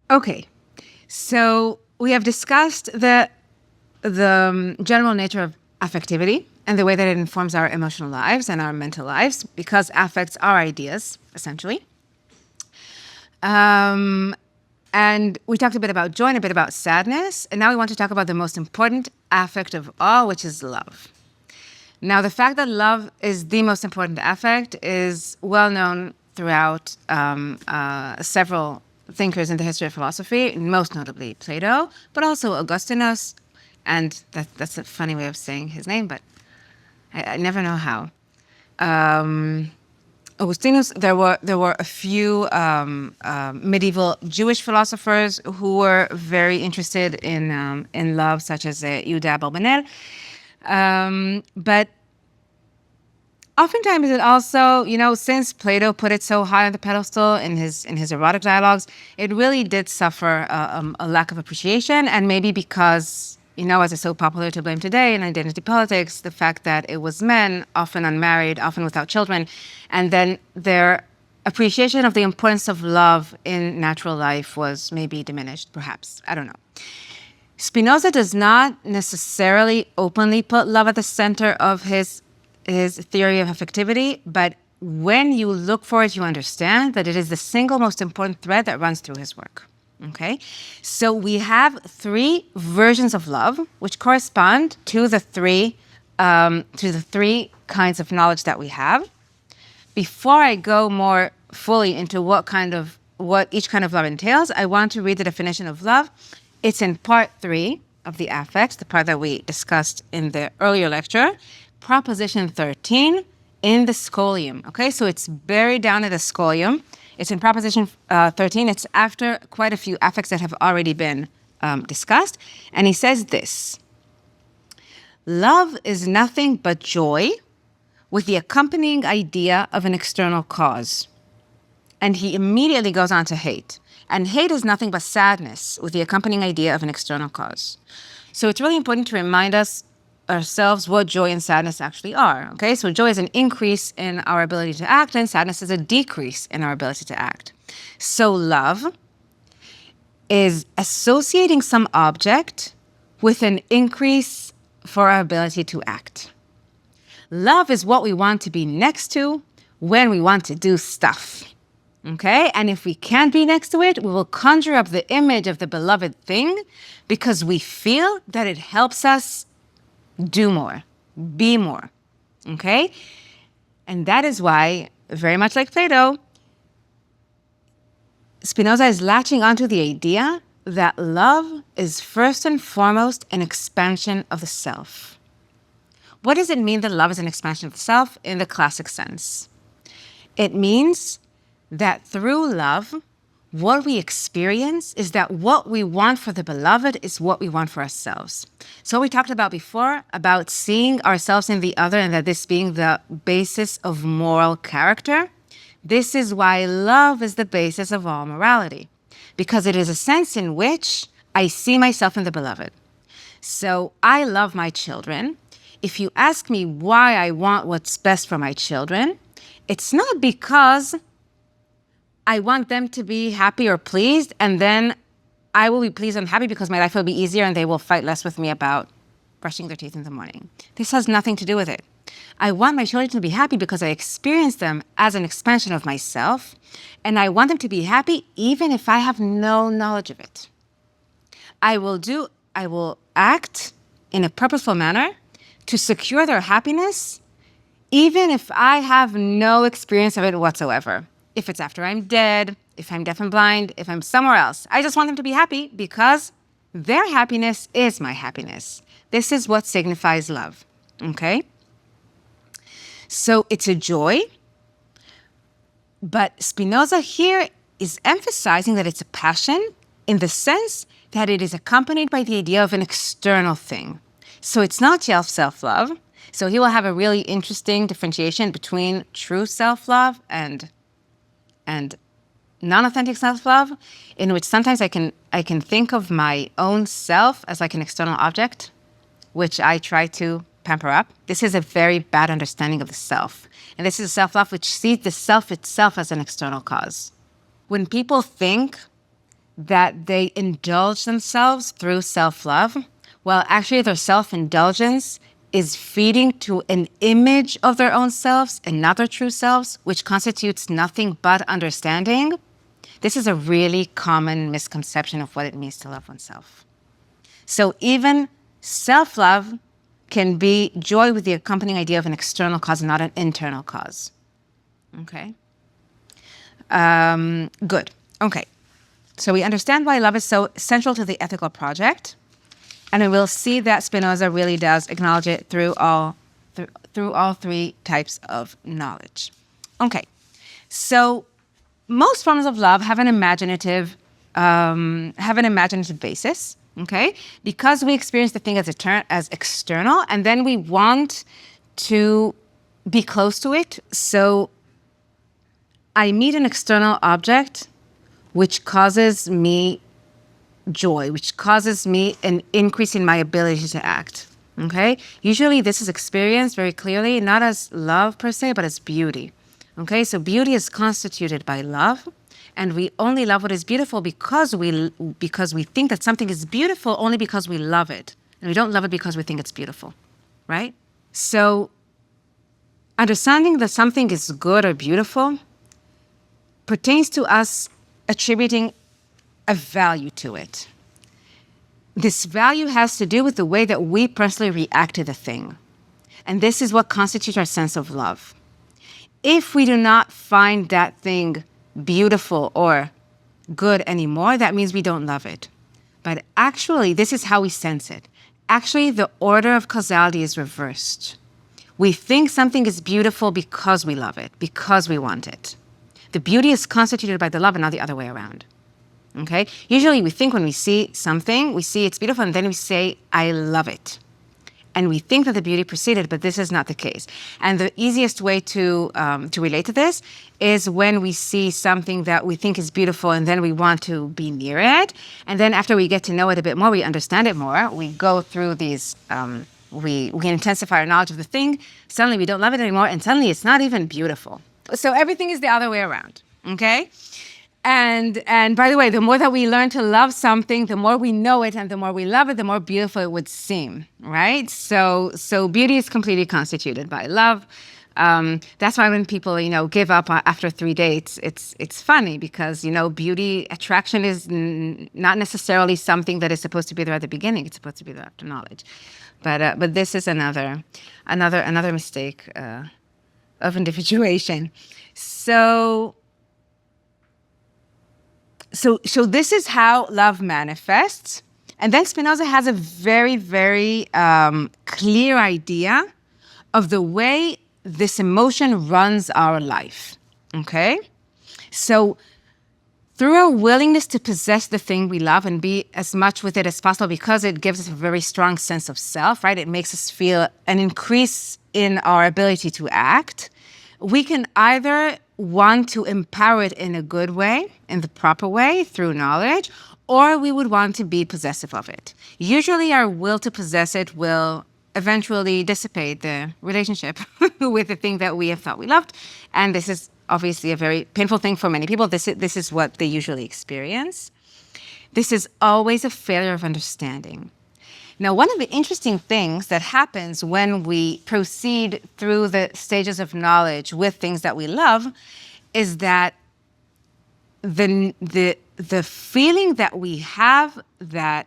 Okay, so we have discussed the general nature of affectivity and the way that it informs our emotional lives and our mental lives, because affects are ideas, essentially. And we talked a bit about joy and a bit about sadness, and now we want to talk about the most important affect of all, which is love. Now, the fact that love is the most important affect is well known throughout several thinkers in the history of philosophy, most notably Plato, but also Augustinus, and that's a funny way of saying his name, but I never know how. Augustinus, there were a few medieval Jewish philosophers who were very interested in love, such as Yehuda Abarbanel. But oftentimes it also, since Plato put it so high on the pedestal in his erotic dialogues, it really did suffer a lack of appreciation, and maybe because, as it's so popular to blame today in identity politics, the fact that it was men, often unmarried, often without children, and then their appreciation of the importance of love in natural life was maybe diminished, perhaps. I don't know. Spinoza does not necessarily openly put love at the center of his theory of affectivity, but when you look for it, you understand that it is the single most important thread that runs through his work. Okay? So we have three versions of love, which correspond to the three kinds of knowledge that we have. Before I go more fully into what each kind of love entails, I want to read the definition of love. It's in part 3 of the affects, the part that we discussed in the earlier lecture, proposition 13 in the scholium. Okay, so it's buried down in the scholium. It's in proposition 13. It's after quite a few affects that have already been discussed. And he says this: love is nothing but joy with the accompanying idea of an external cause. And he immediately goes on to hate. And hate is nothing but sadness with the accompanying idea of an external cause. So it's really important to remind ourselves what joy and sadness actually are. Okay, so joy is an increase in our ability to act, and sadness is a decrease in our ability to act. So love is associating some object with an increase for our ability to act. Love is what we want to be next to when we want to do stuff. Okay? And if we can't be next to it, we will conjure up the image of the beloved thing because we feel that it helps us do more, be more. Okay? And that is why, very much like Plato, Spinoza is latching onto the idea that love is first and foremost an expansion of the self. What does it mean that love is an expansion of the self in the classic sense? It means that through love, what we experience is that what we want for the beloved is what we want for ourselves. So we talked about before, about seeing ourselves in the other and that this being the basis of moral character. This is why love is the basis of all morality, because it is a sense in which I see myself in the beloved. So I love my children. If you ask me why I want what's best for my children, it's not because I want them to be happy or pleased, and then I will be pleased and happy because my life will be easier and they will fight less with me about brushing their teeth in the morning. This has nothing to do with it. I want my children to be happy because I experience them as an expansion of myself, and I want them to be happy even if I have no knowledge of it. I will act in a purposeful manner to secure their happiness, even if I have no experience of it whatsoever. If it's after I'm dead, if I'm deaf and blind, if I'm somewhere else. I just want them to be happy because their happiness is my happiness. This is what signifies love, okay? So it's a joy, but Spinoza here is emphasizing that it's a passion in the sense that it is accompanied by the idea of an external thing. So it's not just self-love. So he will have a really interesting differentiation between true self-love and non-authentic self-love, in which sometimes I can think of my own self as like an external object, which I try to pamper up. This is a very bad understanding of the self. And this is a self-love which sees the self itself as an external cause. When people think that they indulge themselves through self-love, well, actually their self-indulgence is feeding to an image of their own selves and not their true selves, which constitutes nothing but understanding. This is a really common misconception of what it means to love oneself. So even self-love can be joy with the accompanying idea of an external cause and not an internal cause. Okay? Good. Okay. So we understand why love is so central to the ethical project. And we will see that Spinoza really does acknowledge it through all three types of knowledge. Okay. So most forms of love have an imaginative basis. Okay, because we experience the thing as external, and then we want to be close to it. So I meet an external object which causes me joy, which causes me an increase in my ability to act. Okay, usually this is experienced very clearly, not as love per se, but as beauty. Okay, so beauty is constituted by love. And we only love what is beautiful because we think that something is beautiful only because we love it. And we don't love it because we think it's beautiful, right? So understanding that something is good or beautiful pertains to us attributing a value to it. This value has to do with the way that we personally react to the thing. And this is what constitutes our sense of love. If we do not find that thing beautiful or good anymore, that means we don't love it. But actually, this is how we sense it. Actually, the order of causality is reversed. We think something is beautiful because we love it, because we want it. The beauty is constituted by the love and not the other way around. Okay? Usually we think when we see something, we see it's beautiful and then we say, I love it. And we think that the beauty preceded, but this is not the case. And the easiest way to relate to this is when we see something that we think is beautiful and then we want to be near it. And then after we get to know it a bit more, we understand it more, we go through these, we intensify our knowledge of the thing, suddenly we don't love it anymore, and suddenly it's not even beautiful. So everything is the other way around, okay? And by the way, the more that we learn to love something, the more we know it, and the more we love it, the more beautiful it would seem, right? So beauty is completely constituted by love. That's why when people, give up after 3 dates, it's funny because, beauty attraction is not necessarily something that is supposed to be there at the beginning. It's supposed to be there after knowledge. But this is another mistake of individuation. So this is how love manifests. And then Spinoza has a very, very clear idea of the way this emotion runs our life, okay? So through our willingness to possess the thing we love and be as much with it as possible, because it gives us a very strong sense of self, right? It makes us feel an increase in our ability to act. We can either want to empower it in a good way, in the proper way, through knowledge, or we would want to be possessive of it. Usually our will to possess it will eventually dissipate the relationship with the thing that we have thought we loved. And this is obviously a very painful thing for many people. This is what they usually experience. This is always a failure of understanding. Now, one of the interesting things that happens when we proceed through the stages of knowledge with things that we love is that the feeling that we have that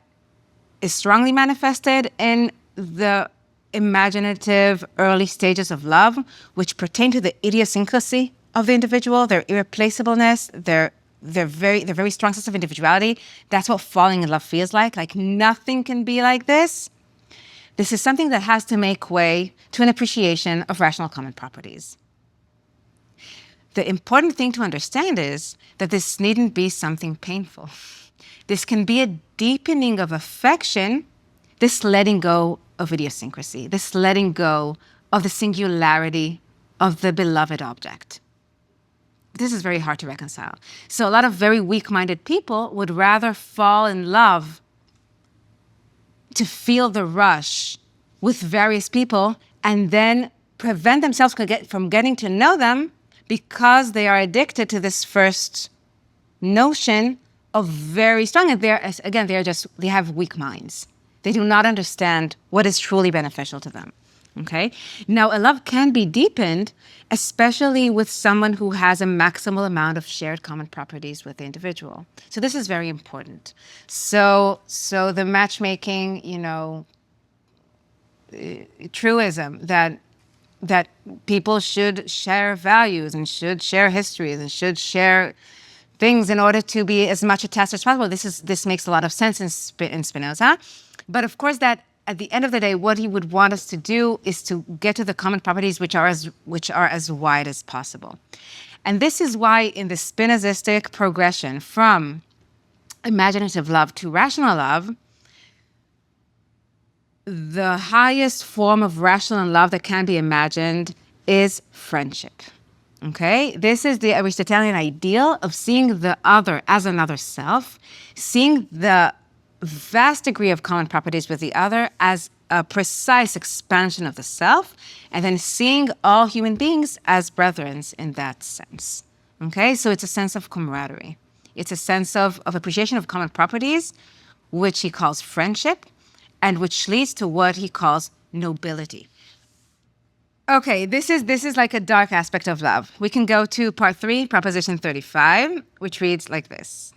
is strongly manifested in the imaginative early stages of love, which pertain to the idiosyncrasy of the individual, their irreplaceableness, their very strong sense of individuality. That's what falling in love feels like. Like nothing can be like this. This is something that has to make way to an appreciation of rational common properties. The important thing to understand is that this needn't be something painful. This can be a deepening of affection, this letting go of idiosyncrasy, this letting go of the singularity of the beloved object. This is very hard to reconcile. So a lot of very weak-minded people would rather fall in love to feel the rush with various people and then prevent themselves from getting to know them because they are addicted to this first notion are very strong, and they have weak minds. They do not understand what is truly beneficial to them. Okay? Now, a love can be deepened, especially with someone who has a maximal amount of shared common properties with the individual. So this is very important. So the matchmaking, truism that people should share values and should share histories and should share things in order to be as much attached as possible. This makes a lot of sense in Spinoza. But of course, that at the end of the day, what he would want us to do is to get to the common properties which are as wide as possible. And this is why in the Spinozistic progression from imaginative love to rational love, the highest form of rational love that can be imagined is friendship. Okay? This is the Aristotelian ideal of seeing the other as another self, seeing the vast degree of common properties with the other as a precise expansion of the self, and then seeing all human beings as brethren in that sense. Okay? So it's a sense of camaraderie. It's a sense of appreciation of common properties, which he calls friendship, and which leads to what he calls nobility. Okay, this is like a dark aspect of love. We can go to part 3, proposition 35, which reads like this.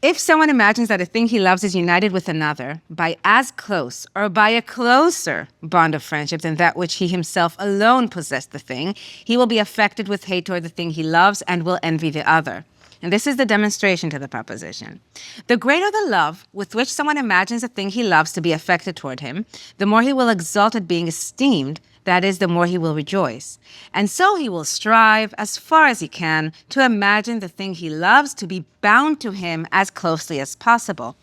If someone imagines that a thing he loves is united with another by as close or by a closer bond of friendship than that which he himself alone possessed the thing, he will be affected with hate toward the thing he loves and will envy the other. And this is the demonstration to the proposition. The greater the love with which someone imagines a thing he loves to be affected toward him, the more he will exult at being esteemed, that is, the more he will rejoice. And so he will strive, as far as he can, to imagine the thing he loves to be bound to him as closely as possible.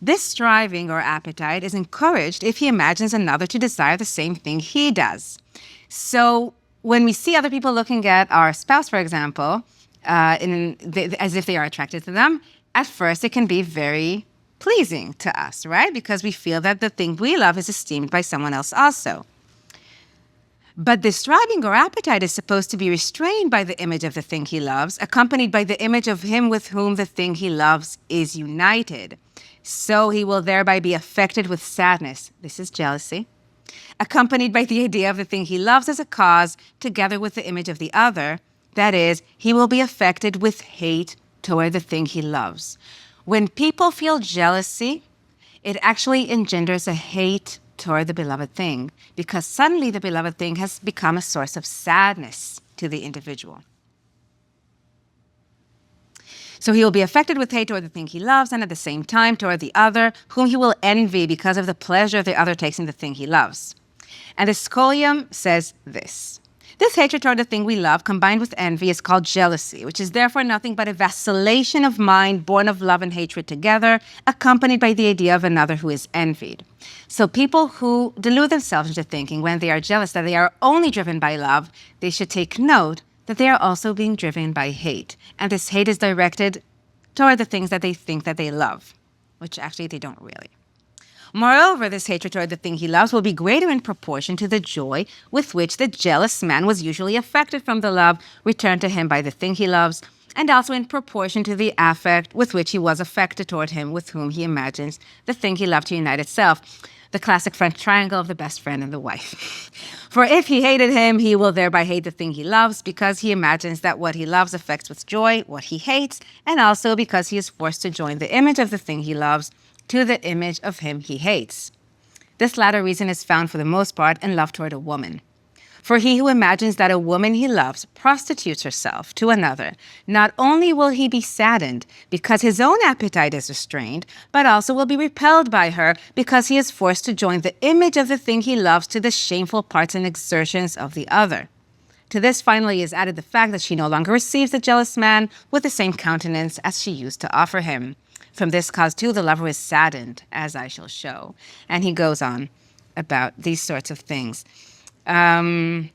This striving or appetite is encouraged if he imagines another to desire the same thing he does. So when we see other people looking at our spouse, for example, as if they are attracted to them, at first it can be very pleasing to us, right? Because we feel that the thing we love is esteemed by someone else also. But this striving or appetite is supposed to be restrained by the image of the thing he loves, accompanied by the image of him with whom the thing he loves is united. So he will thereby be affected with sadness. This is jealousy. Accompanied by the idea of the thing he loves as a cause, together with the image of the other. That is, he will be affected with hate toward the thing he loves. When people feel jealousy, it actually engenders a hate toward the beloved thing, because suddenly the beloved thing has become a source of sadness to the individual. So he will be affected with hate toward the thing he loves, and at the same time toward the other, whom he will envy because of the pleasure the other takes in the thing he loves. And the Scholium says this. This hatred toward the thing we love, combined with envy, is called jealousy, which is therefore nothing but a vacillation of mind born of love and hatred together, accompanied by the idea of another who is envied. So people who delude themselves into thinking when they are jealous that they are only driven by love, they should take note that they are also being driven by hate. And this hate is directed toward the things that they think that they love, which actually they don't really. Moreover, this hatred toward the thing he loves will be greater in proportion to the joy with which the jealous man was usually affected from the love returned to him by the thing he loves, and also in proportion to the affect with which he was affected toward him with whom he imagines the thing he loved to unite itself. The classic French triangle of the best friend and the wife. For if he hated him, he will thereby hate the thing he loves, because he imagines that what he loves affects with joy what he hates, and also because he is forced to join the image of the thing he loves to the image of him he hates. This latter reason is found for the most part in love toward a woman. For he who imagines that a woman he loves prostitutes herself to another, not only will he be saddened because his own appetite is restrained, but also will be repelled by her because he is forced to join the image of the thing he loves to the shameful parts and exertions of the other. To this finally is added the fact that she no longer receives the jealous man with the same countenance as she used to offer him. From this cause, too, the lover is saddened, as I shall show. And he goes on about these sorts of things. He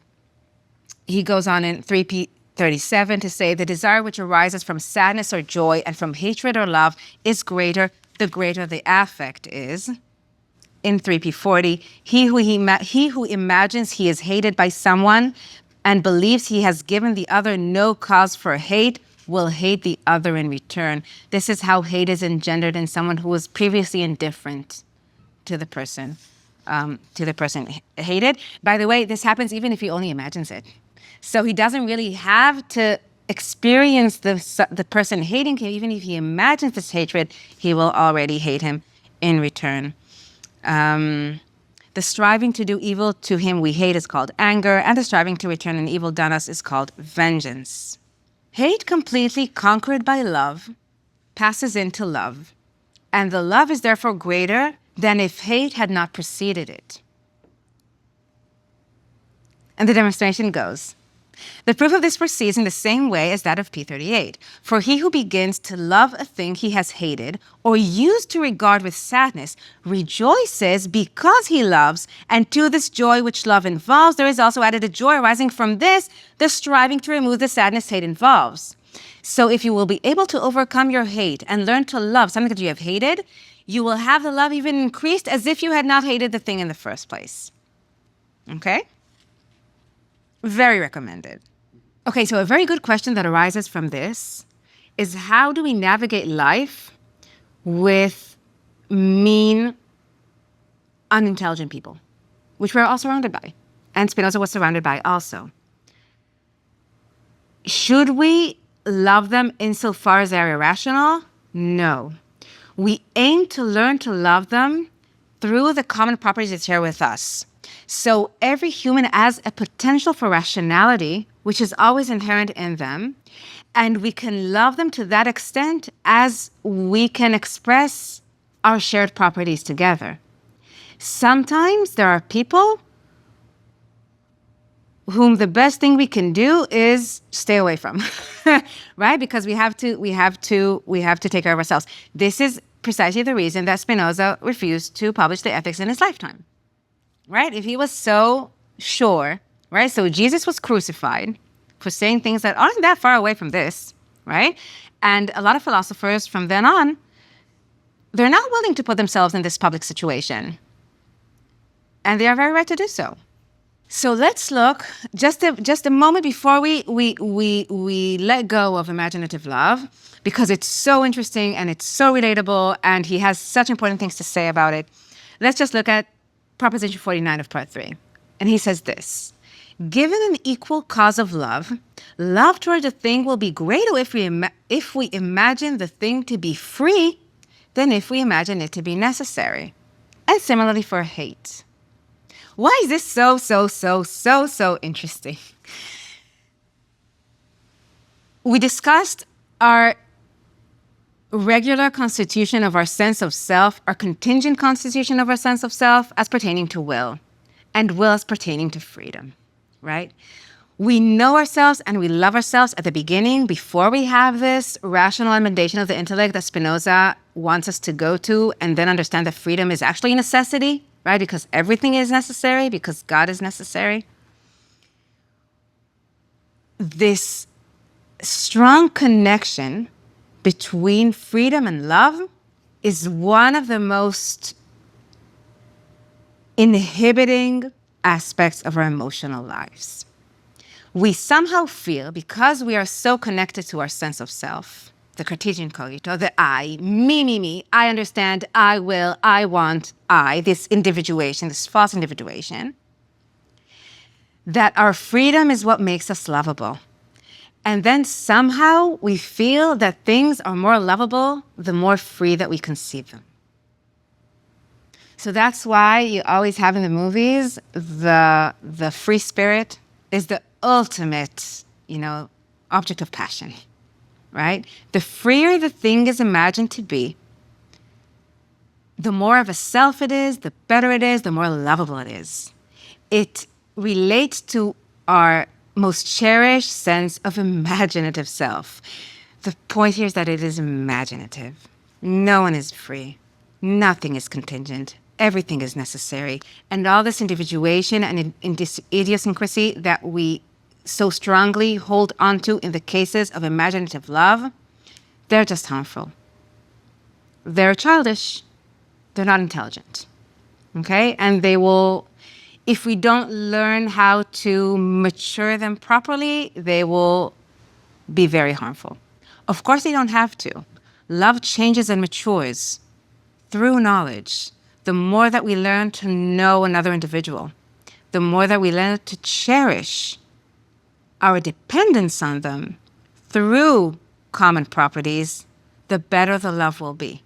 goes on in 3p37 to say, the desire which arises from sadness or joy and from hatred or love is greater, the greater the affect is. In 3p40, he who imagines he is hated by someone and believes he has given the other no cause for hate will hate the other in return. This is how hate is engendered in someone who was previously indifferent to the person, hated. By the way, this happens even if he only imagines it. So he doesn't really have to experience the person hating him. Even if he imagines this hatred, he will already hate him in return. The striving to do evil to him we hate is called anger, and the striving to return an evil done us is called vengeance. Hate completely conquered by love passes into love, and the love is therefore greater than if hate had not preceded it. And the demonstration goes, the proof of this proceeds in the same way as that of P38. For he who begins to love a thing he has hated or used to regard with sadness rejoices because he loves, and to this joy which love involves, there is also added a joy arising from this, the striving to remove the sadness hate involves. So if you will be able to overcome your hate and learn to love something that you have hated, you will have the love even increased as if you had not hated the thing in the first place. Okay? Very recommended. Okay, so a very good question that arises from this is, how do we navigate life with mean, unintelligent people, which we're all surrounded by, and Spinoza was surrounded by also. Should we love them insofar as they're irrational? No. We aim to learn to love them through the common properties they share with us. So every human has a potential for rationality, which is always inherent in them, and we can love them to that extent as we can express our shared properties together. Sometimes there are people whom the best thing we can do is stay away from, right? Because we have to take care of ourselves. This is precisely the reason that Spinoza refused to publish the Ethics in his lifetime, right? If he was so sure, right? So Jesus was crucified for saying things that aren't that far away from this, right? And a lot of philosophers from then on, they're not willing to put themselves in this public situation. And they are very right to do so. So let's look just a moment before we let go of imaginative love, because it's so interesting and it's so relatable, and he has such important things to say about it. Let's just look at Proposition 49 of Part 3. And he says this: given an equal cause of love, love towards a thing will be greater if we imagine the thing to be free than if we imagine it to be necessary. And similarly for hate. Why is this so interesting? We discussed our regular constitution of our sense of self, our contingent constitution of our sense of self as pertaining to will, and will as pertaining to freedom, right? We know ourselves and we love ourselves at the beginning before we have this rational amendation of the intellect that Spinoza wants us to go to, and then understand that freedom is actually a necessity, right? Because everything is necessary, because God is necessary. This strong connection between freedom and love is one of the most inhibiting aspects of our emotional lives. We somehow feel, because we are so connected to our sense of self, the Cartesian cogito, the I, me, I understand, I will, I want, I, this individuation, this false individuation, that our freedom is what makes us lovable. And then somehow we feel that things are more lovable the more free that we conceive them. So that's why you always have in the movies, the free spirit is the ultimate, object of passion, right? The freer the thing is imagined to be, the more of a self it is, the better it is, the more lovable it is. It relates to our most cherished sense of imaginative self. The point here is that it is imaginative. No one is free. Nothing is contingent. Everything is necessary. And all this individuation and this idiosyncrasy that we so strongly hold onto in the cases of imaginative love, they're just harmful. They're childish. They're not intelligent. Okay? And they will, if we don't learn how to mature them properly, they will be very harmful. Of course, they don't have to. Love changes and matures through knowledge. The more that we learn to know another individual, the more that we learn to cherish our dependence on them through common properties, the better the love will be.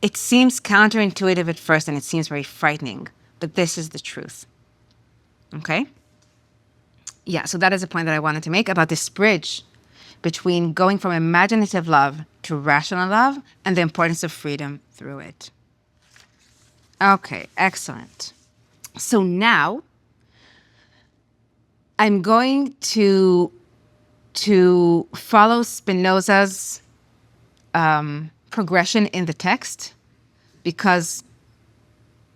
It seems counterintuitive at first and it seems very frightening, but this is the truth. Okay? Yeah, so that is a point that I wanted to make about this bridge between going from imaginative love to rational love and the importance of freedom through it. Okay, excellent. So now I'm going to follow Spinoza's progression in the text because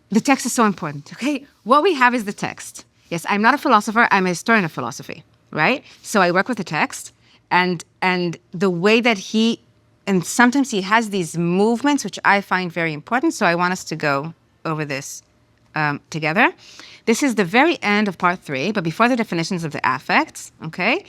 the text is so important, okay? What we have is the text. Yes, I'm not a philosopher, I'm a historian of philosophy, right? So I work with the text and the way that and sometimes he has these movements, which I find very important. So I want us to go over this together. This is the very end of part 3, but before the definitions of the affects, okay?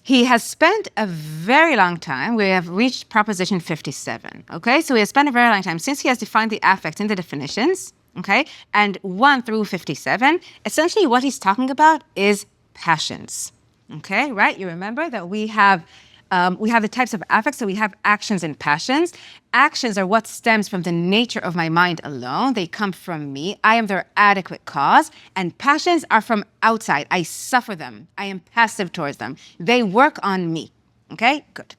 He has spent a very long time. We have reached proposition 57, okay? So he has spent a very long time since he has defined the affects in the definitions, okay? And 1 through 57, essentially what he's talking about is passions, okay? Right? You remember that we have the types of affects, so we have actions and passions. Actions are what stems from the nature of my mind alone. They come from me. I am their adequate cause. And passions are from outside. I suffer them. I am passive towards them. They work on me. Okay? Good.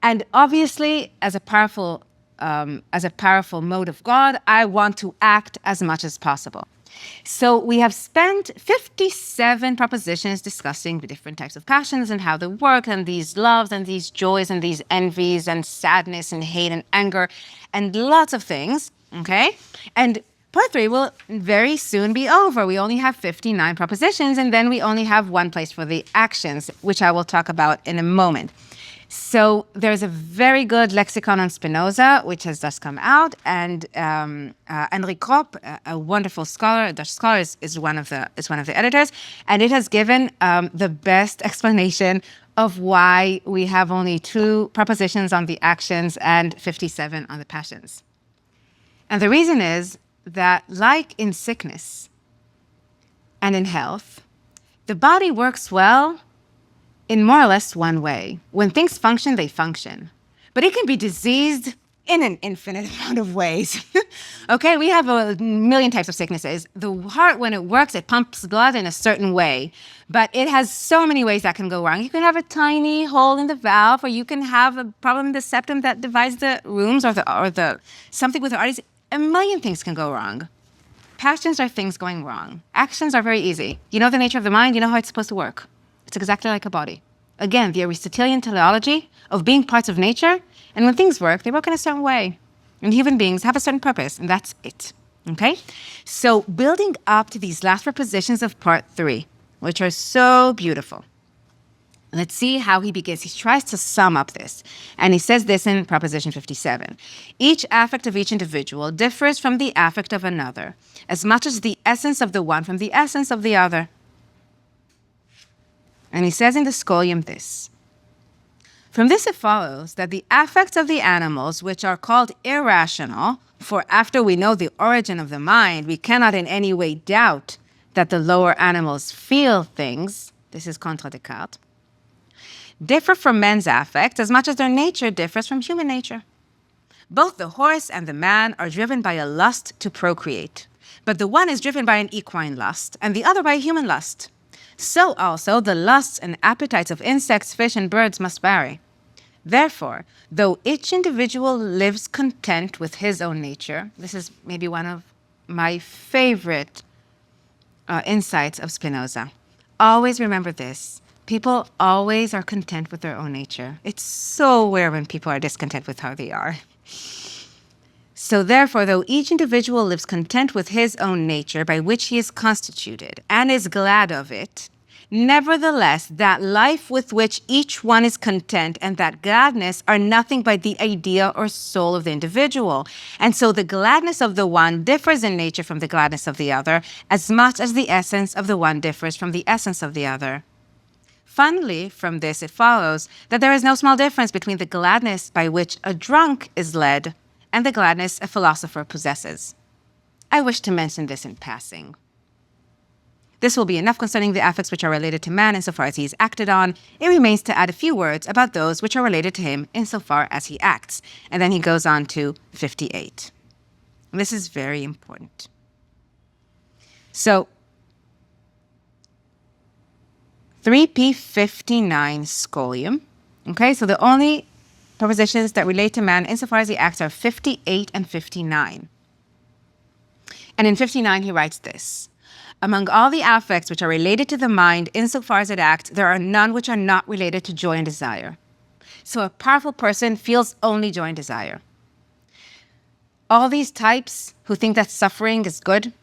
And obviously, as a powerful mode of God, I want to act as much as possible. So we have spent 57 propositions discussing the different types of passions and how they work, and these loves and these joys and these envies and sadness and hate and anger and lots of things, okay? And part 3 will very soon be over. We only have 59 propositions, and then we only have one place for the actions, which I will talk about in a moment. So there's a very good lexicon on Spinoza, which has just come out, and Henri Kropp, a wonderful scholar, a Dutch scholar, is one of the editors, and it has given the best explanation of why we have only 2 propositions on the actions and 57 on the passions. And the reason is that, like in sickness and in health, the body works well in more or less one way. When things function, they function. But it can be diseased in an infinite amount of ways. Okay, we have a million types of sicknesses. The heart, when it works, it pumps blood in a certain way. But it has so many ways that can go wrong. You can have a tiny hole in the valve, or you can have a problem in the septum that divides the rooms, or the something with the arteries. A million things can go wrong. Passions are things going wrong. Actions are very easy. You know the nature of the mind, you know how it's supposed to work. It's exactly like a body. Again, the Aristotelian teleology of being parts of nature, and when things work, they work in a certain way. And human beings have a certain purpose, and that's it. Okay? So building up to these last propositions of part 3, which are so beautiful. Let's see how he begins. He tries to sum up this. And he says this in proposition 57. Each affect of each individual differs from the affect of another, as much as the essence of the one from the essence of the other. And he says in the Scholium this: from this it follows that the affects of the animals, which are called irrational, for after we know the origin of the mind, we cannot in any way doubt that the lower animals feel things, this is contra Descartes, differ from men's affects as much as their nature differs from human nature. Both the horse and the man are driven by a lust to procreate, but the one is driven by an equine lust, and the other by a human lust. So also the lusts and appetites of insects, fish, and birds must vary. Therefore, though each individual lives content with his own nature, this is maybe one of my favorite insights of Spinoza. Always remember this. People always are content with their own nature. It's so rare when people are discontent with how they are. So therefore, though each individual lives content with his own nature by which he is constituted and is glad of it, nevertheless, that life with which each one is content and that gladness are nothing but the idea or soul of the individual. And so the gladness of the one differs in nature from the gladness of the other, as much as the essence of the one differs from the essence of the other. Funnily, from this it follows that there is no small difference between the gladness by which a drunk is led and the gladness a philosopher possesses. I wish to mention this in passing. This will be enough concerning the affects which are related to man insofar as he is acted on. It remains to add a few words about those which are related to him insofar as he acts. And then he goes on to 58. This is very important. So, 3P59 scholium. Okay, so the only propositions that relate to man insofar as he acts are 58 and 59. And in 59 he writes this. Among all the affects which are related to the mind insofar as it acts, there are none which are not related to joy and desire. So a powerful person feels only joy and desire. All these types who think that suffering is good,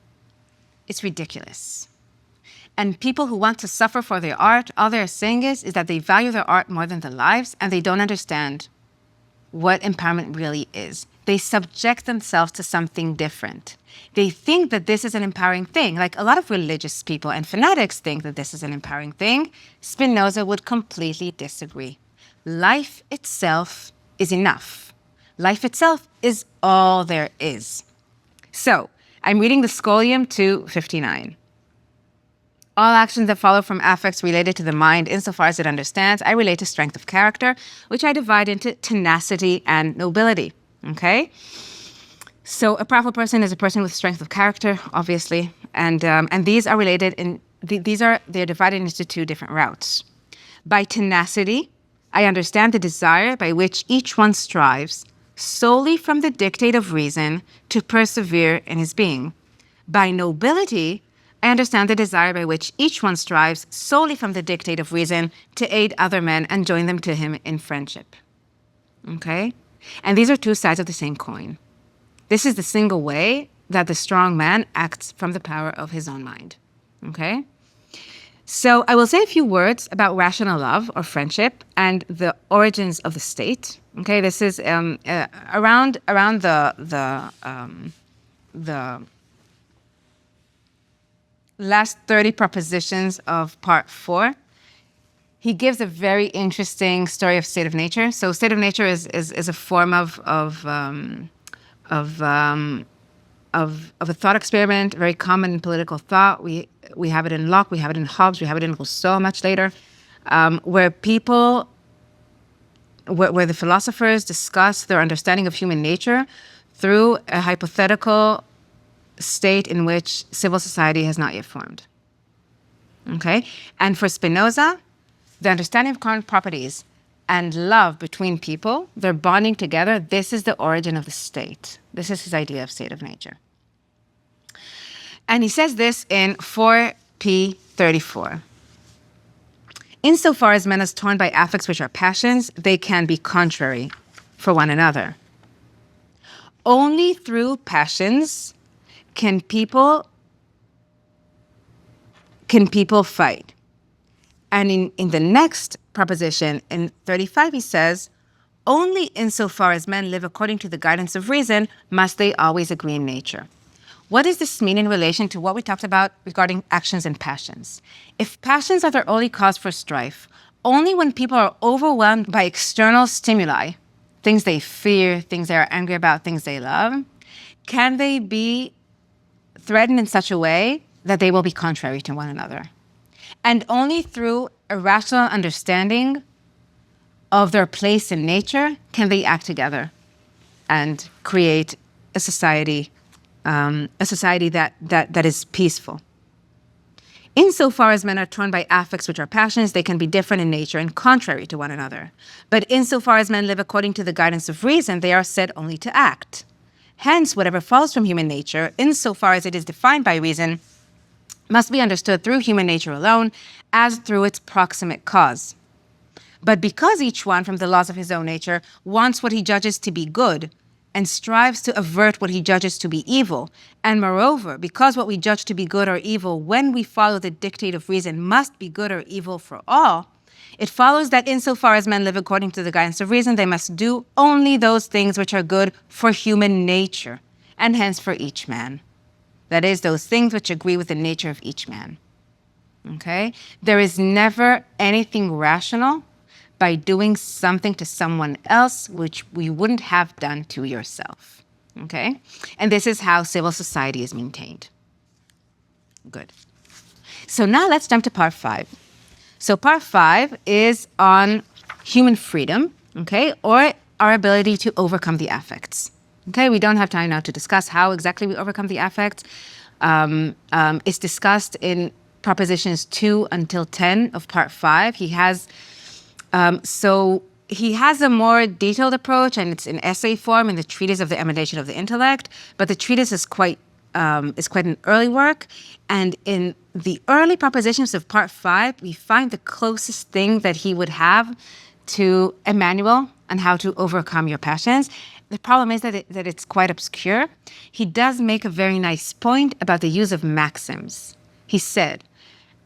it's ridiculous. And people who want to suffer for their art, all they're saying is that they value their art more than their lives, and they don't understand what empowerment really is. They subject themselves to something different. They think that this is an empowering thing. Like a lot of religious people and fanatics think that this is an empowering thing. Spinoza would completely disagree. Life itself is enough. Life itself is all there is. So, I'm reading the Scholium 259. All actions that follow from affects related to the mind insofar as it understands, I relate to strength of character, which I divide into tenacity and nobility. Okay? So a powerful person is a person with strength of character, obviously, and these are related they're divided into two different routes. By tenacity, I understand the desire by which each one strives solely from the dictate of reason to persevere in his being. By nobility, I understand the desire by which each one strives solely from the dictate of reason to aid other men and join them to him in friendship. Okay? And these are two sides of the same coin. This is the single way that the strong man acts from the power of his own mind. Okay? So I will say a few words about rational love or friendship and the origins of the state. Okay, this is around the last 30 propositions of part 4. He gives a very interesting story of state of nature. So state of nature is a form of a thought experiment, very common in political thought. We have it in Locke, we have it in Hobbes, we have it in Rousseau much later, where the philosophers discuss their understanding of human nature through a hypothetical state in which civil society has not yet formed. Okay? And for Spinoza, the understanding of current properties and love between people, they're bonding together. This is the origin of the state. This is his idea of state of nature. And he says this in 4P34. Insofar as men are torn by affects which are passions, they can be contrary for one another. Only through passions can people fight. And in the next proposition, in 35, he says, only insofar as men live according to the guidance of reason must they always agree in nature. What does this mean in relation to what we talked about regarding actions and passions? If passions are their only cause for strife, only when people are overwhelmed by external stimuli, things they fear, things they are angry about, things they love, can they be threatened in such a way that they will be contrary to one another. And only through a rational understanding of their place in nature can they act together and create a society that is peaceful. Insofar as men are torn by affects which are passions, they can be different in nature and contrary to one another. But insofar as men live according to the guidance of reason, they are said only to act. Hence, whatever falls from human nature, insofar as it is defined by reason, must be understood through human nature alone, as through its proximate cause. But because each one, from the laws of his own nature, wants what he judges to be good, and strives to avert what he judges to be evil, and moreover, because what we judge to be good or evil when we follow the dictate of reason must be good or evil for all, it follows that insofar as men live according to the guidance of reason, they must do only those things which are good for human nature, and hence for each man. That is, those things which agree with the nature of each man. Okay? There is never anything rational by doing something to someone else which we wouldn't have done to yourself. Okay? And this is how civil society is maintained. Good. So now let's jump to part 5. So part 5 is on human freedom, okay, or our ability to overcome the affects. Okay, we don't have time now to discuss how exactly we overcome the affects. It's discussed in propositions 2 until 10 of part 5. He has a more detailed approach, and it's in essay form in the Treatise of the Emendation of the Intellect. But the treatise is quite an early work, and in the early propositions of part 5, we find the closest thing that he would have to a manual on how to overcome your passions. The problem is that it's quite obscure. He does make a very nice point about the use of maxims. He said,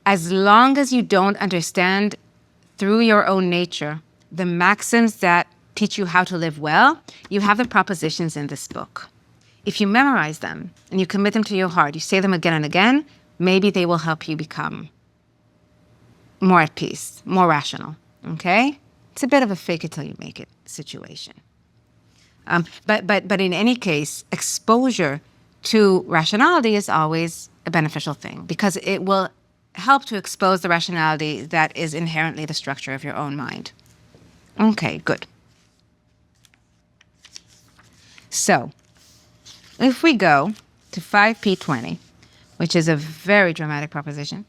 as long as you don't understand through your own nature the maxims that teach you how to live well, you have the propositions in this book. If you memorize them and you commit them to your heart, you say them again and again, maybe they will help you become more at peace, more rational, okay? It's a bit of a fake it till you make it situation. But in any case, exposure to rationality is always a beneficial thing because it will help to expose the rationality that is inherently the structure of your own mind. Okay, good. So, if we go to 5p20, which is a very dramatic proposition,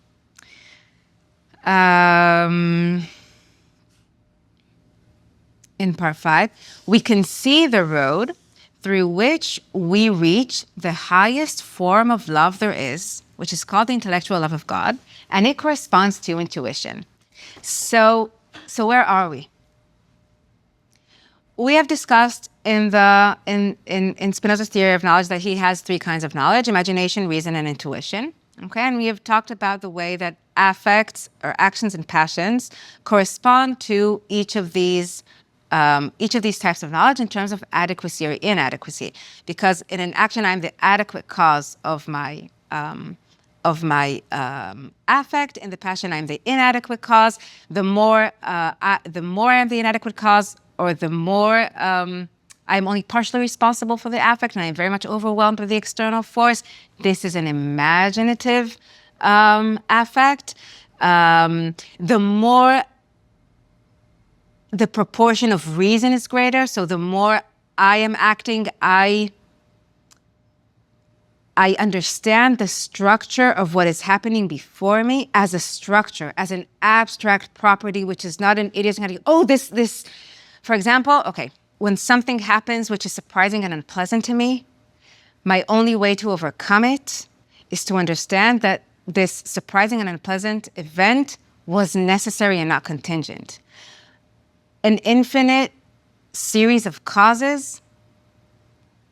in part 5, we can see the road through which we reach the highest form of love there is, which is called the intellectual love of God, and it corresponds to intuition. So where are we? We have discussed in Spinoza's theory of knowledge that he has 3 kinds of knowledge: imagination, reason, and intuition. Okay, and we have talked about the way that affects or actions and passions correspond to each of these types of knowledge in terms of adequacy or inadequacy. Because in an action, I'm the adequate cause of my affect. In the passion, I'm the inadequate cause. The more I'm the inadequate cause, or the more I'm only partially responsible for the affect, and I'm very much overwhelmed by the external force. This is an imaginative affect. The more the proportion of reason is greater, so the more I am acting, I understand the structure of what is happening before me as a structure, as an abstract property, which is not an idiosyncratic, this. For example, okay, when something happens which is surprising and unpleasant to me, my only way to overcome it is to understand that this surprising and unpleasant event was necessary and not contingent. An infinite series of causes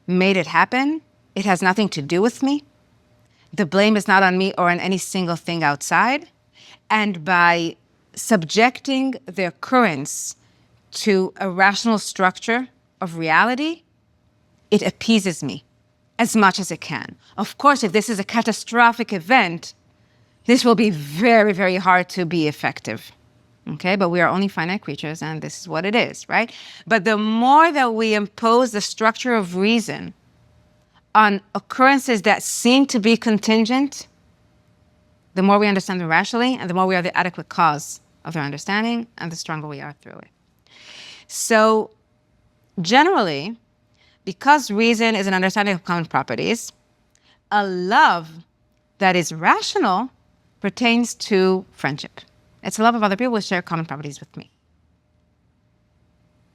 made it happen. It has nothing to do with me. The blame is not on me or on any single thing outside. And by subjecting the occurrence to a rational structure of reality, it appeases me as much as it can. Of course, if this is a catastrophic event, this will be very, very hard to be effective. Okay, but we are only finite creatures, and this is what it is, right? But the more that we impose the structure of reason on occurrences that seem to be contingent, the more we understand them rationally, and the more we are the adequate cause of their understanding, and the stronger we are through it. So generally, because reason is an understanding of common properties, a love that is rational pertains to friendship. It's a love of other people who share common properties with me.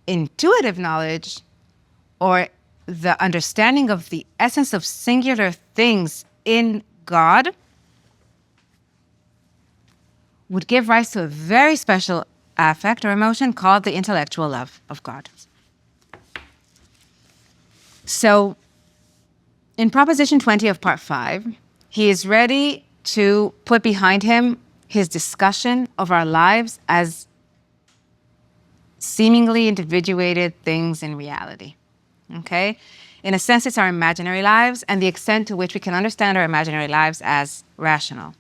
Intuitive knowledge, or the understanding of the essence of singular things in God, would give rise to a very special affect or emotion called the intellectual love of God. So, in Proposition 20 of Part 5, he is ready to put behind him his discussion of our lives as seemingly individuated things in reality. Okay? In a sense, it's our imaginary lives and the extent to which we can understand our imaginary lives as rational.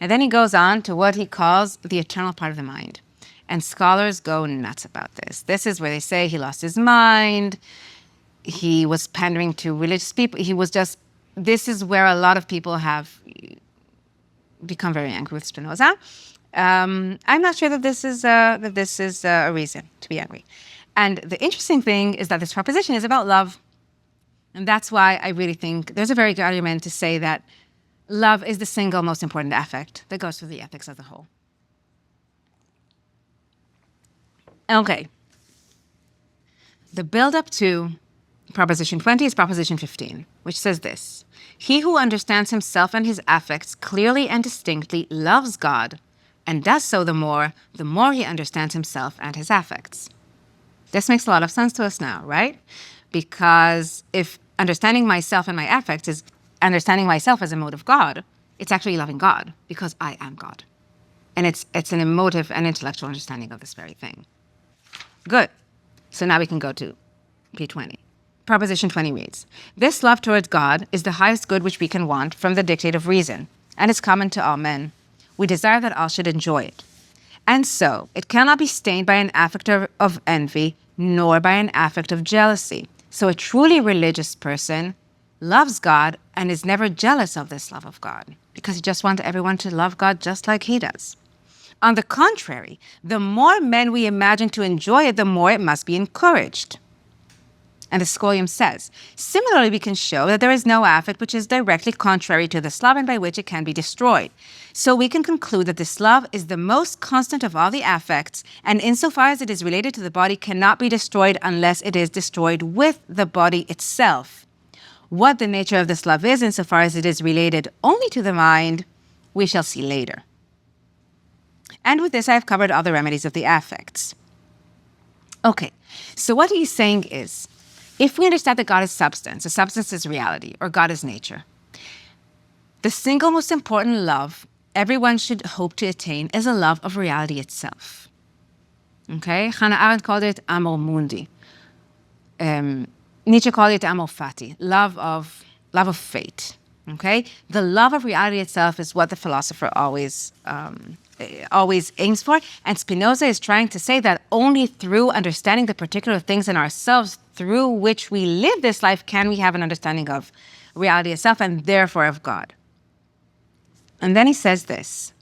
And then he goes on to what he calls the eternal part of the mind. And scholars go nuts about this. This is where they say he lost his mind. He was pandering to religious people. This is where a lot of people have become very angry with Spinoza. I'm not sure that this is a reason to be angry. And the interesting thing is that this proposition is about love. And that's why I really think there's a very good argument to say that love is the single most important affect that goes through the ethics as a whole. Okay. The build-up to Proposition 20 is Proposition 15, which says this: he who understands himself and his affects clearly and distinctly loves God, and does so the more he understands himself and his affects. This makes a lot of sense to us now, right? Because if understanding myself and my affects is understanding myself as a mode of God, it's actually loving God, because I am God. And it's an emotive and intellectual understanding of this very thing. Good. So now we can go to P20. Proposition 20 reads, this love towards God is the highest good which we can want from the dictate of reason, and is common to all men. We desire that all should enjoy it. And so, it cannot be stained by an affect of envy, nor by an affect of jealousy. So a truly religious person loves God and is never jealous of this love of God, because he just wants everyone to love God just like he does. On the contrary, the more men we imagine to enjoy it, the more it must be encouraged. And the scholium says, similarly, we can show that there is no affect which is directly contrary to this love and by which it can be destroyed. So we can conclude that this love is the most constant of all the affects, and insofar as it is related to the body, cannot be destroyed unless it is destroyed with the body itself. What the nature of this love is, insofar as it is related only to the mind, we shall see later. And with this, I have covered all the remedies of the affects. Okay, so what he's saying is, if we understand that God is substance, a substance is reality, or God is nature, the single most important love everyone should hope to attain is a love of reality itself. Okay? Hannah Arendt called it amor mundi. Nietzsche called it amor fati, love of fate. Okay? The love of reality itself is what the philosopher always aims for. And Spinoza is trying to say that only through understanding the particular things in ourselves through which we live this life can we have an understanding of reality itself and therefore of God. And then he says this: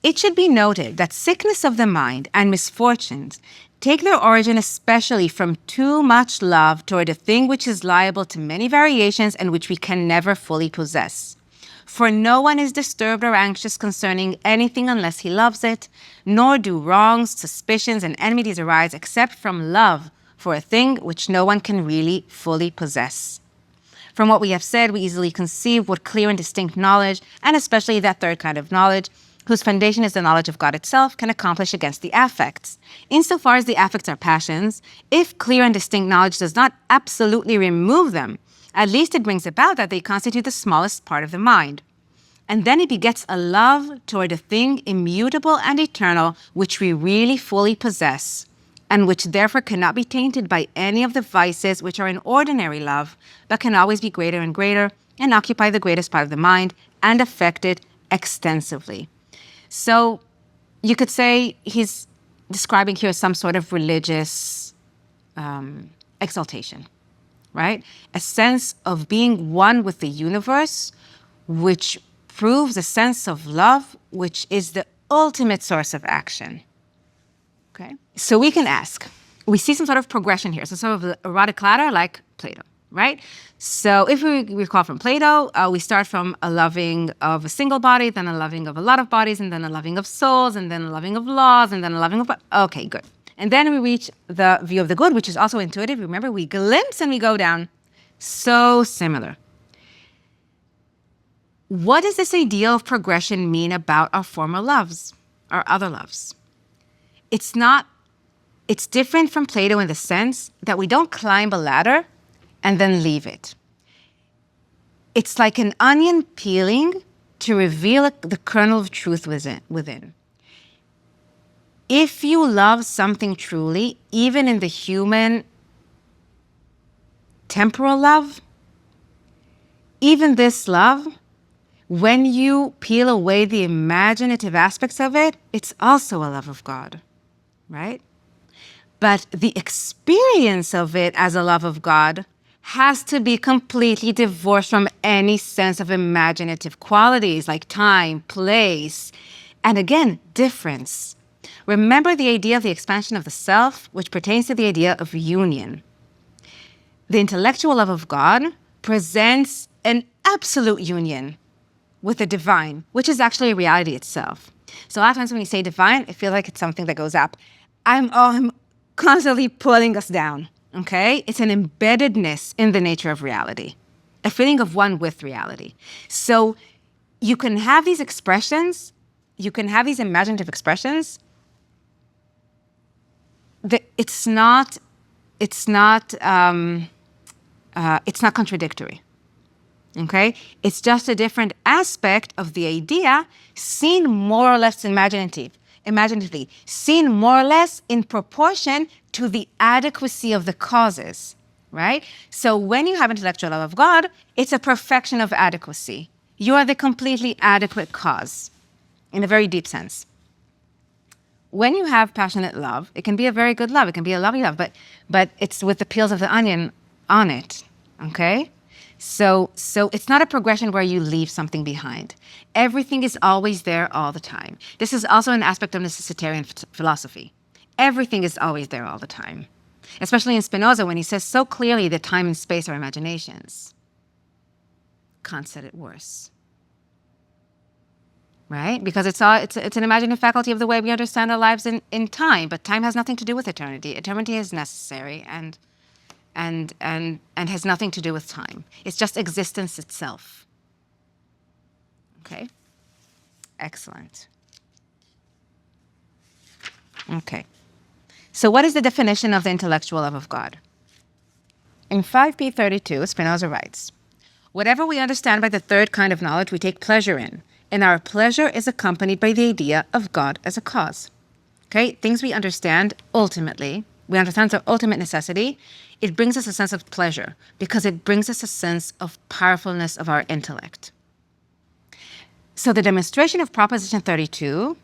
it should be noted that sickness of the mind and misfortunes take their origin especially from too much love toward a thing which is liable to many variations and which we can never fully possess. For no one is disturbed or anxious concerning anything unless he loves it, nor do wrongs, suspicions, and enmities arise except from love for a thing which no one can really fully possess. From what we have said, we easily conceive what clear and distinct knowledge, and especially that third kind of knowledge, whose foundation is the knowledge of God itself, can accomplish against the affects. Insofar as the affects are passions, if clear and distinct knowledge does not absolutely remove them, at least it brings about that they constitute the smallest part of the mind. And then it begets a love toward a thing immutable and eternal, which we really fully possess, and which therefore cannot be tainted by any of the vices which are in ordinary love, but can always be greater and greater, and occupy the greatest part of the mind, and affect it extensively. So you could say he's describing here some sort of religious exaltation, right? A sense of being one with the universe, which proves a sense of love, which is the ultimate source of action. Okay? So we can ask, we see some sort of progression here, so sort of erotic ladder like Plato, right? So if we recall from Plato, we start from a loving of a single body, then a loving of a lot of bodies, and then a loving of souls, and then a loving of laws, and then a loving of... Okay, good. And then we reach the view of the good, which is also intuitive. Remember, we glimpse and we go down. So similar. What does this ideal of progression mean about our former loves, our other loves? It's different from Plato in the sense that we don't climb a ladder and then leave it. It's like an onion peeling to reveal the kernel of truth within. If you love something truly, even in the human temporal love, even this love when you peel away the imaginative aspects of it, it's also a love of God, right? But the experience of it as a love of God has to be completely divorced from any sense of imaginative qualities like time, place, and again, difference. Remember the idea of the expansion of the self, which pertains to the idea of union. The intellectual love of God presents an absolute union with the divine, which is actually reality itself. So a lot of times when you say divine, it feels like it's something that goes up. I'm constantly pulling us down, okay? It's an embeddedness in the nature of reality, a feeling of one with reality. So you can have these expressions, you can have these imaginative expressions. It's not contradictory. Okay? It's just a different aspect of the idea seen more or less imaginatively, seen more or less in proportion to the adequacy of the causes, right? So when you have intellectual love of God, it's a perfection of adequacy. You are the completely adequate cause in a very deep sense. When you have passionate love, it can be a very good love. It can be a lovely love, but it's with the peels of the onion on it, okay? So it's not a progression where you leave something behind. Everything is always there all the time. This is also an aspect of necessitarian philosophy. Everything is always there all the time, especially in Spinoza when he says so clearly that time and space are imaginations. Kant said it worse. Right? Because it's an imaginative faculty of the way we understand our lives in time, but time has nothing to do with eternity. Eternity is necessary and has nothing to do with time. It's just existence itself. Okay? Excellent. Okay. So what is the definition of the intellectual love of God? In 5p32, Spinoza writes, "Whatever we understand by the third kind of knowledge we take pleasure in, and our pleasure is accompanied by the idea of God as a cause." Okay? Things we understand ultimately, we understand their ultimate necessity, it brings us a sense of pleasure because it brings us a sense of powerfulness of our intellect. So the demonstration of Proposition 32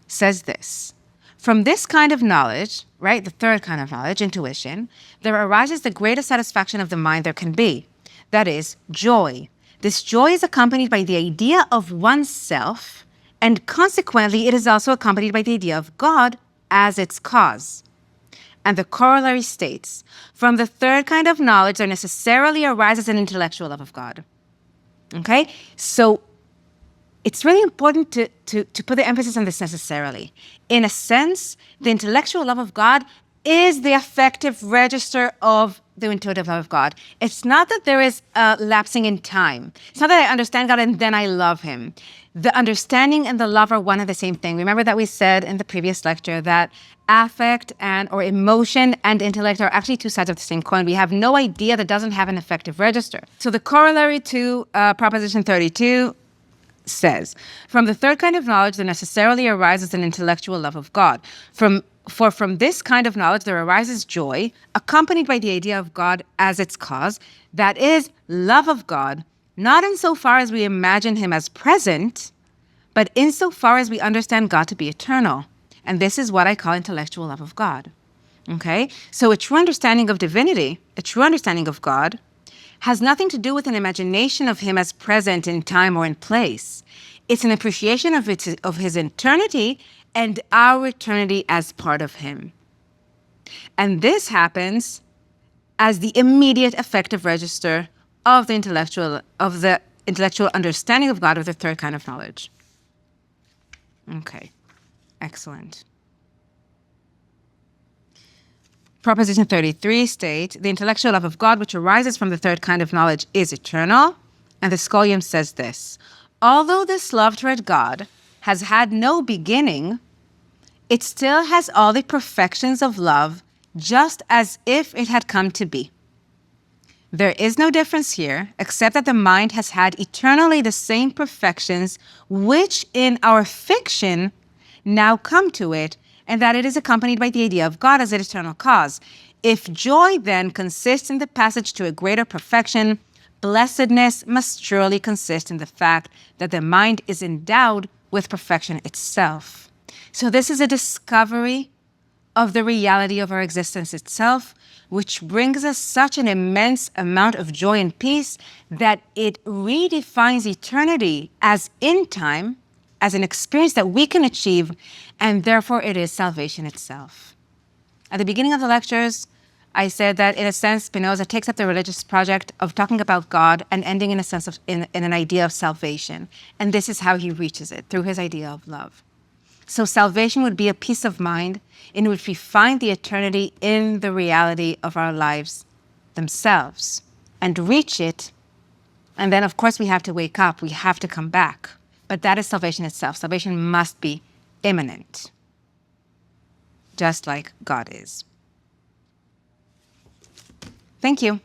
says this: from this kind of knowledge, right, the third kind of knowledge, intuition, there arises the greatest satisfaction of the mind there can be. That is, joy. This joy is accompanied by the idea of oneself, and consequently, it is also accompanied by the idea of God as its cause. And the corollary states, from the third kind of knowledge, there necessarily arises an intellectual love of God. Okay? So it's really important to put the emphasis on this necessarily. In a sense, the intellectual love of God is the affective register of the intuitive love of God. It's not that there is a lapsing in time. It's not that I understand God and then I love him. The understanding and the love are one and the same thing. Remember that we said in the previous lecture that affect or emotion and intellect are actually two sides of the same coin. We have no idea that doesn't have an affective register. So the corollary to Proposition 32 says, from the third kind of knowledge, there necessarily arises an intellectual love of God. From this kind of knowledge, there arises joy, accompanied by the idea of God as its cause, that is, love of God, not insofar as we imagine him as present, but insofar as we understand God to be eternal. And this is what I call intellectual love of God. Okay? So a true understanding of divinity, a true understanding of God, has nothing to do with an imagination of him as present in time or in place. It's an appreciation of his eternity and our eternity as part of him. And this happens as the immediate affective register of the intellectual understanding of God, or the third kind of knowledge. Okay, excellent. Proposition 33 states, the intellectual love of God which arises from the third kind of knowledge is eternal. And the Scholium says this: although this love toward God has had no beginning, it still has all the perfections of love, just as if it had come to be. There is no difference here, except that the mind has had eternally the same perfections which in our fiction now come to it, and that it is accompanied by the idea of God as an eternal cause. If joy then consists in the passage to a greater perfection, Blessedness must surely consist in the fact that the mind is endowed with perfection itself. So this is a discovery of the reality of our existence itself, which brings us such an immense amount of joy and peace that it redefines eternity as in time, as an experience that we can achieve, and therefore it is salvation itself. At the beginning of the lectures, I said that in a sense, Spinoza takes up the religious project of talking about God and ending in a sense of in an idea of salvation. And this is how he reaches it, through his idea of love. So salvation would be a peace of mind in which we find the eternity in the reality of our lives themselves and reach it. And then, of course, we have to wake up. We have to come back. But that is salvation itself. Salvation must be imminent, just like God is. Thank you.